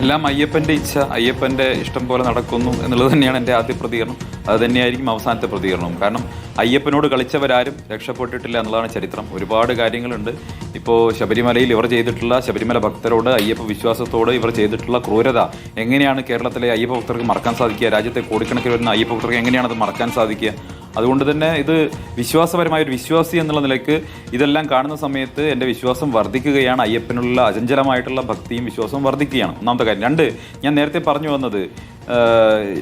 എല്ലാം അയ്യപ്പൻ്റെ ഇച്ഛ, അയ്യപ്പൻ്റെ ഇഷ്ടം പോലെ നടക്കുന്നു എന്നുള്ളത് തന്നെയാണ് എൻ്റെ ആദ്യ പ്രതികരണം. അത് തന്നെയായിരിക്കും അവസാനത്തെ പ്രതികരണവും. കാരണം അയ്യപ്പനോട് കളിച്ചവരാരും രക്ഷപ്പെട്ടിട്ടില്ല എന്നുള്ളതാണ് ചരിത്രം. ഒരുപാട് കാര്യങ്ങളുണ്ട്. ഇപ്പോൾ ശബരിമലയിൽ ഇവർ ചെയ്തിട്ടുള്ള, ശബരിമല ഭക്തരോട്, അയ്യപ്പ വിശ്വാസത്തോട് ഇവർ ചെയ്തിട്ടുള്ള ക്രൂരത എങ്ങനെയാണ് കേരളത്തിലെ അയ്യപ്പ ഭക്തർക്ക് മറക്കാൻ സാധിക്കുക? രാജ്യത്തെ കോടിക്കണക്കിന് വരുന്ന അയ്യപ്പ ഭക്തർക്ക് എങ്ങനെയാണ് അത് മറക്കാൻ സാധിക്കുക? അതുകൊണ്ട് തന്നെ ഇത് വിശ്വാസപരമായ ഒരു വിശ്വാസി എന്നുള്ള നിലയ്ക്ക് ഇതെല്ലാം കാണുന്ന സമയത്ത് എൻ്റെ വിശ്വാസം വർദ്ധിക്കുകയാണ്. അയ്യപ്പനുള്ള അചഞ്ചലമായിട്ടുള്ള ഭക്തിയും വിശ്വാസവും വർദ്ധിക്കുകയാണ്. ഒന്നാമത്തെ കാര്യം. രണ്ട്, ഞാൻ നേരത്തെ പറഞ്ഞു വന്നത്,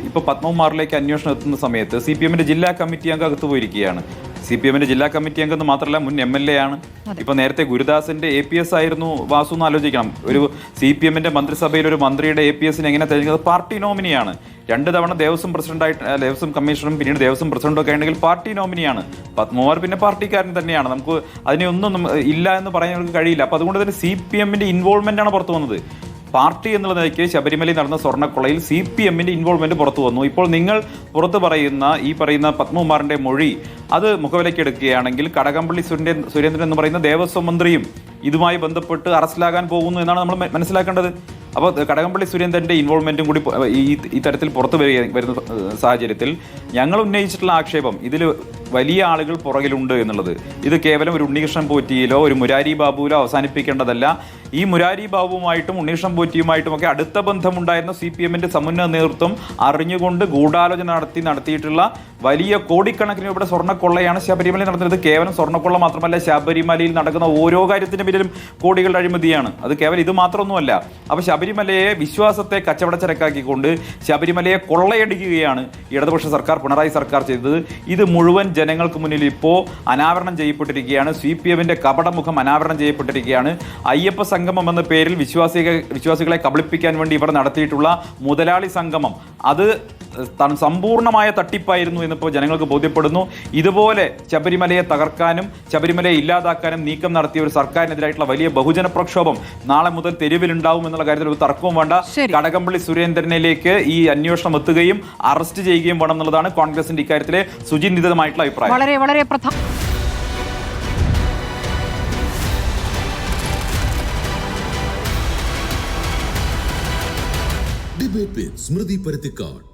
ഇപ്പോൾ പത്മകുമാറിലേക്ക് അന്വേഷണം എത്തുന്ന സമയത്ത് CPM-ന്റെ ജില്ലാ കമ്മിറ്റി അംഗം അകത്ത് പോയിരിക്കുകയാണ്. CPM-ന്റെ ജില്ലാ കമ്മിറ്റി അംഗം എന്ന് മാത്രമല്ല, മുൻ MLA ആണ്. ഇപ്പൊ നേരത്തെ ഗുരുദാസിന്റെ APS ആയിരുന്നു വാസു എന്ന് ആലോചിക്കണം. ഒരു CPM-ന്റെ മന്ത്രിസഭയിൽ ഒരു മന്ത്രിയുടെ APS-നെ എങ്ങനെ തെരഞ്ഞെടുക്കുന്നത്? പാർട്ടി നോമിനിയാണ്. 2 തവണ ദേവസ്വം പ്രസിഡന്റായിട്ട്, ദേവസ്വം കമ്മീഷണറും പിന്നീട് ദേവസ്വം പ്രസിഡന്റും ഒക്കെ ഉണ്ടെങ്കിൽ പാർട്ടി നോമിനിയാണ്. പത്മകുമാർ പിന്നെ പാർട്ടിക്കാരൻ തന്നെയാണ്. നമുക്ക് അതിനെയൊന്നും ഇല്ല എന്ന് പറയാൻ നമുക്ക് കഴിയില്ല. അപ്പൊ അതുകൊണ്ട് തന്നെ CPM-ന്റെ ഇൻവോൾവ്മെന്റ് ആണ് പുറത്തു വന്നത്. പാർട്ടി എന്നുള്ള നിലയ്ക്ക് ശബരിമലയിൽ നടന്ന സ്വർണ്ണക്കൊള്ളയിൽ CPM-ന്റെ ഇൻവോൾവ്മെന്റ് പുറത്തു വന്നു. ഇപ്പോൾ നിങ്ങൾ പുറത്ത് പറയുന്ന ഈ പറയുന്ന പത്മകുമാറിന്റെ മൊഴി അത് മുഖവിലേക്ക് എടുക്കുകയാണെങ്കിൽ കടകംപള്ളി സുരേന്ദ്രൻ എന്ന് പറയുന്ന ദേവസ്വം മന്ത്രിയും ഇതുമായി ബന്ധപ്പെട്ട് അറസ്റ്റിലാകാൻ പോകുന്നു എന്നാണ് നമ്മൾ മനസ്സിലാക്കേണ്ടത്. അപ്പോൾ കടകംപള്ളി സുരേന്ദ്രൻ്റെ ഇൻവോൾവ്മെൻറ്റും കൂടി ഈ തരത്തിൽ പുറത്തു വരുന്ന സാഹചര്യത്തിൽ ഞങ്ങൾ ഉന്നയിച്ചിട്ടുള്ള ആക്ഷേപം, ഇതിൽ വലിയ ആളുകൾ പുറകിലുണ്ട് എന്നുള്ളത്. ഇത് കേവലം ഒരു ഉണ്ണികൃഷ്ണൻ പോറ്റിയിലോ ഒരു മുരാരി ബാബുവിലോ അവസാനിപ്പിക്കേണ്ടതല്ല. ഈ മുരാരി ബാബുവുമായിട്ടും ഉണ്ണികൃഷ്ണൻ പോറ്റിയുമായിട്ടുമൊക്കെ അടുത്ത ബന്ധമുണ്ടായിരുന്ന CPM-ന്റെ സമുന്നത നേതൃത്വം അറിഞ്ഞുകൊണ്ട് ഗൂഢാലോചന നടത്തിയിട്ടുള്ള വലിയ കോടിക്കണക്കിന് രൂപയുടെ സ്വർണ്ണക്കൊള്ളയാണ് ശബരിമലയിൽ നടന്നത്. കേവലം സ്വർണ്ണക്കൊള്ള മാത്രമല്ല, ശബരിമലയിൽ നടക്കുന്ന ഓരോ കാര്യത്തിൻ്റെ പേരിലും കോടികളുടെ അഴിമതിയാണ്. അത് കേവലം ഇത് മാത്രമൊന്നുമല്ല. അപ്പോൾ ശബരിമലയെ വിശ്വാസത്തെ കച്ചവടച്ചരക്കാക്കിക്കൊണ്ട് ശബരിമലയെ കൊള്ളയടിക്കുകയാണ് ഇടതുപക്ഷ സർക്കാർ, പിണറായി സർക്കാർ ചെയ്തത്. ഇത് മുഴുവൻ ജനങ്ങൾക്ക് മുന്നിൽ ഇപ്പോൾ അനാവരണം ചെയ്യപ്പെട്ടിരിക്കുകയാണ്. CPM-ന്റെ കപടമുഖം അനാവരണം ചെയ്യപ്പെട്ടിരിക്കുകയാണ്. അയ്യപ്പ സംഗമം എന്ന പേരിൽ വിശ്വാസികളെ കബളിപ്പിക്കാൻ വേണ്ടി ഇവർ നടത്തിയിട്ടുള്ള മുതലാളി സംഗമം അത് സമ്പൂർണ്ണമായ തട്ടിപ്പായിരുന്നു എന്നിപ്പോൾ ജനങ്ങൾക്ക് ബോധ്യപ്പെടുന്നു. ഇതുപോലെ ശബരിമലയെ തകർക്കാനും ശബരിമലയെ ഇല്ലാതാക്കാനും നീക്കം നടത്തിയ ഒരു സർക്കാരിനെതിരായിട്ടുള്ള വലിയ ബഹുജന പ്രക്ഷോഭം നാളെ മുതൽ തെരുവിലുണ്ടാവും എന്നുള്ള കാര്യത്തിൽ ഒരു തർക്കവും വേണ്ട. കടകംപള്ളി സുരേന്ദ്രനിലേക്ക് ഈ അന്വേഷണം എത്തുകയും അറസ്റ്റ് ചെയ്യുകയും വേണം എന്നുള്ളതാണ് കോൺഗ്രസിന്റെ ഇക്കാര്യത്തിലെ സുചിന്തിതമായിട്ടുള്ള അഭിപ്രായം. വളരെ ഡിബേറ്റ് വിത്ത് സ്മൃതി പരുത്തിക്കാട്.